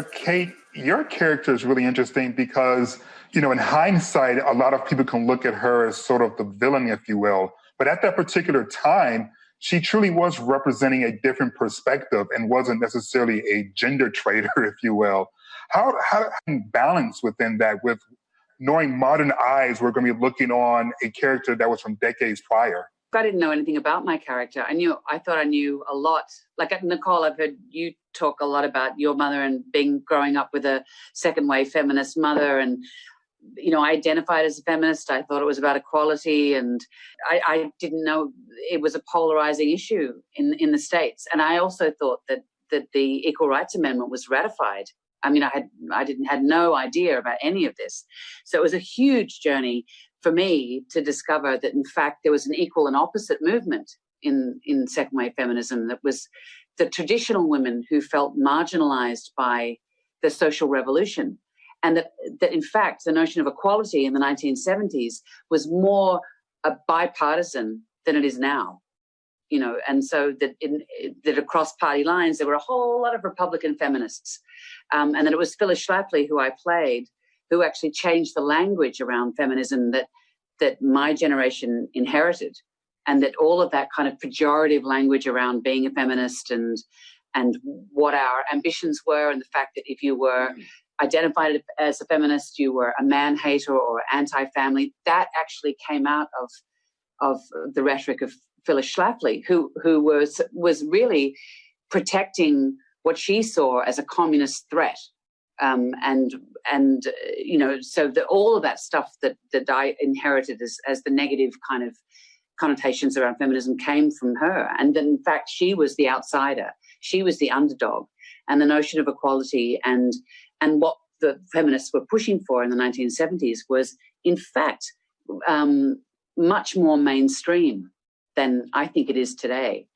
Kate, your character is really interesting because, in hindsight, a lot of people can look at her as sort of the villain, if you will. But at that particular time, she truly was representing a different perspective and wasn't necessarily a gender traitor, if you will. How balance within that with knowing modern eyes we're going to be looking on a character that was from decades prior? I didn't know anything about my character. I thought I knew a lot. Like Nicole, I've heard you talk a lot about your mother and growing up with a second wave feminist mother. And, I identified as a feminist. I thought it was about equality. And I didn't know it was a polarizing issue in the States. And I also thought that the Equal Rights Amendment was ratified. I had no idea about any of this. So it was a huge journey for me to discover that, in fact, there was an equal and opposite movement in second wave feminism that was the traditional women who felt marginalized by the social revolution. And that in fact, the notion of equality in the 1970s was more bipartisan than it is now. And so that across party lines, there were a whole lot of Republican feminists. And that it was Phyllis Schlafly, who I played, who actually changed the language around feminism that my generation inherited, and that all of that kind of pejorative language around being a feminist and what our ambitions were, and the fact that if you were identified as a feminist, you were a man hater or anti-family, that actually came out of the rhetoric of Phyllis Schlafly, who was really protecting what she saw as a communist threat. So all of that stuff that I inherited as the negative kind of connotations around feminism came from her. And then, in fact, she was the outsider. She was the underdog. And the notion of equality and what the feminists were pushing for in the 1970s was, in fact, much more mainstream than I think it is today.